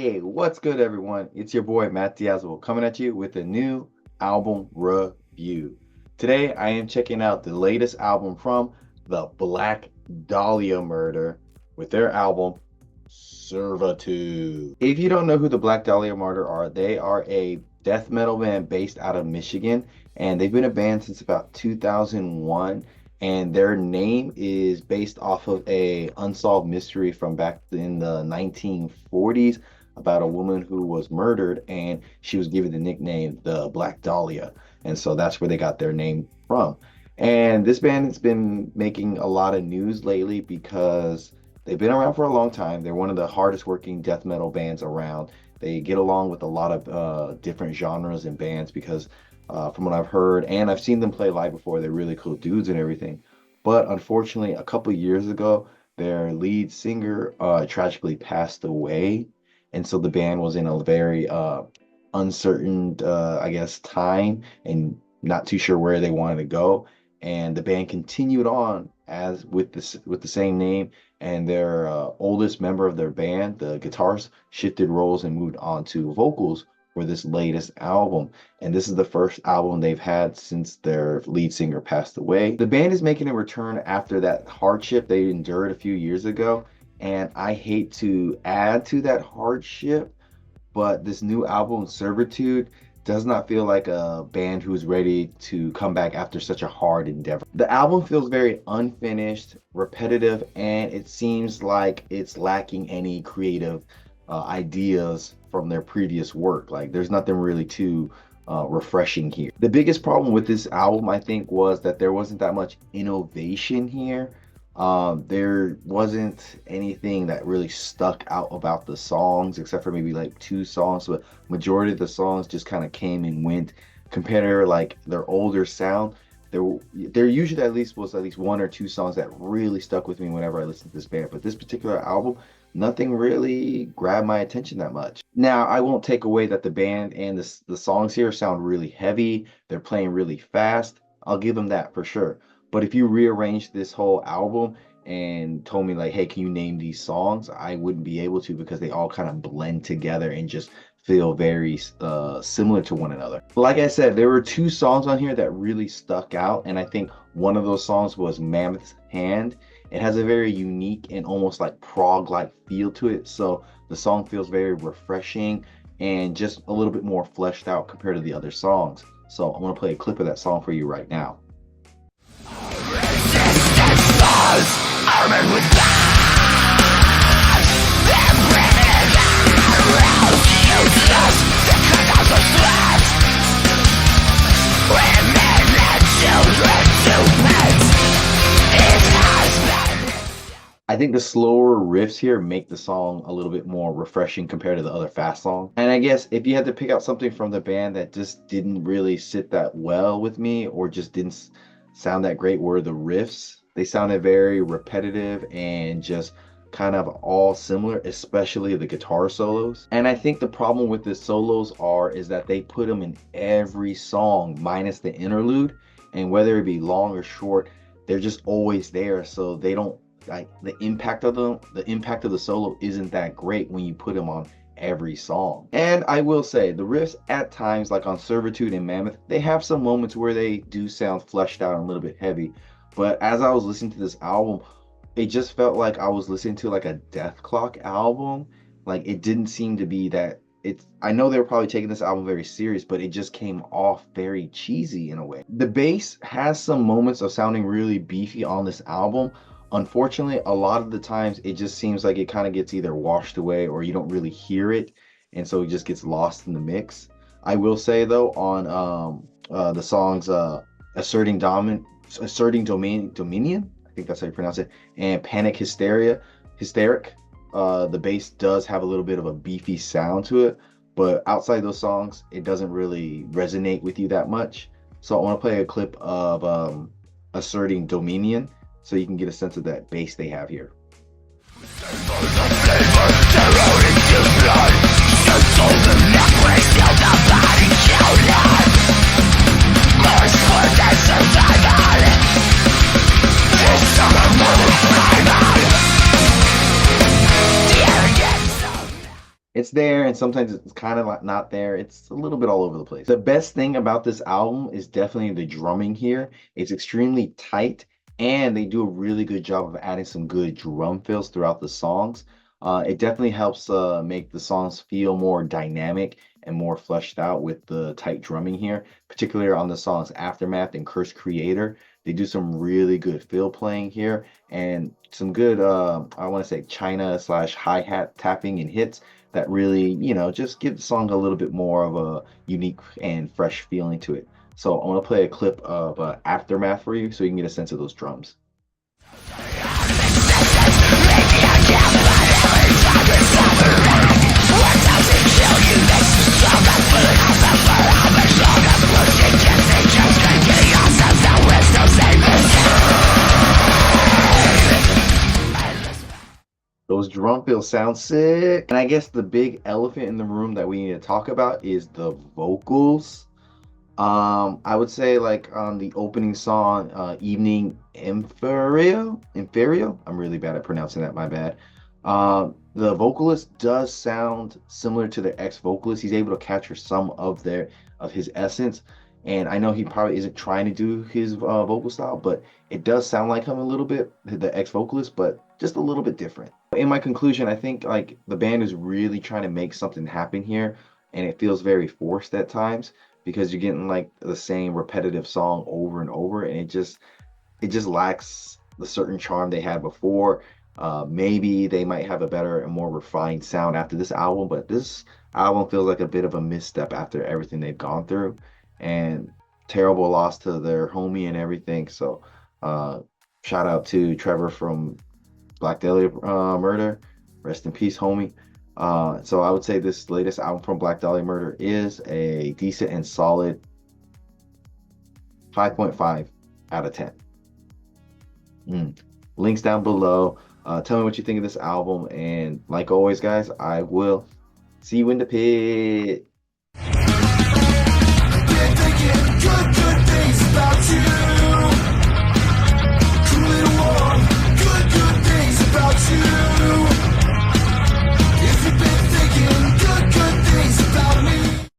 Hey, what's good, everyone? It's your boy Matt Diazzo coming at you with a new album review. Today, I am checking out the latest album from the Black Dahlia Murder with their album Servitude. If you don't know who the Black Dahlia Murder are, they are a death metal band based out of Michigan, and they've been a band since about 2001. And their name is based off of a unsolved mystery from back in the 1940s about a woman who was murdered, and she was given the nickname the Black Dahlia, and so that's where they got their name from. And this band has been making a lot of news lately because they've been around for a long time. They're one of the hardest working death metal bands around. They get along with a lot of different genres and bands because from what I've heard, and I've seen them play live before, they're really cool dudes and everything. But unfortunately, a couple years ago, their lead singer tragically passed away. And so the band was in a very uncertain, I guess, time and not too sure where they wanted to go. And the band continued on as with the same name. And their oldest member of their band, the guitarist, shifted roles and moved on to vocals for this latest album. And this is the first album they've had since their lead singer passed away. The band is making a return after that hardship they endured a few years ago. And I hate to add to that hardship, but this new album, Servitude, does not feel like a band who's ready to come back after such a hard endeavor. The album feels very unfinished, repetitive, and it seems like it's lacking any creative ideas from their previous work. Like there's nothing really too refreshing here. The biggest problem with this album, I think, was that there wasn't that much innovation here. There wasn't anything that really stuck out about the songs, except for maybe like two songs, but majority of the songs just kind of came and went. Compared to like their older sound, there usually at least one or two songs that really stuck with me whenever I listened to this band. But this particular album, nothing really grabbed my attention that much. Now, I won't take away that the band and the songs here sound really heavy. They're playing really fast. I'll give them that for sure. But if you rearrange this whole album and told me like, hey, can you name these songs? I wouldn't be able to because they all kind of blend together and just feel very similar to one another. Like I said, there were two songs on here that really stuck out. And I think one of those songs was Mammoth's Hand. It has a very unique and almost like prog-like feel to it. So the song feels very refreshing and just a little bit more fleshed out compared to the other songs. So I'm going to play a clip of that song for you right now. Armored with guns, their primitive arrows useless, the canals are flat. Women and children to pets, it has been. I think the slower riffs here make the song a little bit more refreshing compared to the other fast songs. And I guess if you had to pick out something from the band that just didn't really sit that well with me or just didn't sound that great, were the riffs. They sounded very repetitive and just kind of all similar, especially the guitar solos. And I think the problem with the solos is that they put them in every song minus the interlude, and whether it be long or short, they're just always there. So they don't like the impact of the solo isn't that great when you put them on every song. And I will say the riffs at times, like on Servitude and Mammoth, they have some moments where they do sound fleshed out and a little bit heavy. But as I was listening to this album, it just felt like I was listening to like a Death Clock album. Like it didn't seem to be that I know they were probably taking this album very serious, but it just came off very cheesy in a way. The bass has some moments of sounding really beefy on this album. Unfortunately, a lot of the times it just seems like it kind of gets either washed away or you don't really hear it, and so it just gets lost in the mix. I will say though, on the songs Asserting Dominion, I think that's how you pronounce it, and Panic Hysteric, the bass does have a little bit of a beefy sound to it, but outside those songs, it doesn't really resonate with you that much. So I want to play a clip of Asserting Dominion so you can get a sense of that bass they have here. it's there and sometimes it's kind of like not there. It's a little bit all over the place. The best thing about this album is definitely the drumming here. It's extremely tight and they do a really good job of adding some good drum fills throughout the songs. It definitely helps make the songs feel more dynamic and more fleshed out with the tight drumming here, particularly on the songs Aftermath and Curse Creator. They do some really good fill playing here and some good, I want to say China slash hi-hat tapping and hits that really, just give the song a little bit more of a unique and fresh feeling to it. So I want to play a clip of Aftermath for you so you can get a sense of those drums. Those drum fills sound sick. And I guess the big elephant in the room that we need to talk about is the vocals. I would say like on the opening song, Evening Inferior. I'm really bad at pronouncing that, my bad. The vocalist does sound similar to the ex-vocalist. He's able to capture some of his essence. And I know he probably isn't trying to do his vocal style, but it does sound like him a little bit, the ex-vocalist, but just a little bit different. In my conclusion, I think like the band is really trying to make something happen here, and it feels very forced at times because you're getting like the same repetitive song over and over, and it just lacks the certain charm they had before. Maybe they might have a better and more refined sound after this album, but this album feels like a bit of a misstep after everything they've gone through, and terrible loss to their homie and everything. So shout out to Trevor from Black Dahlia Murder. Rest in peace, homie. So I would say this latest album from Black Dahlia Murder is a decent and solid 5.5 out of 10. Links down below. Tell me what you think of this album. And like always, guys, I will see you in the pit. Good things about you.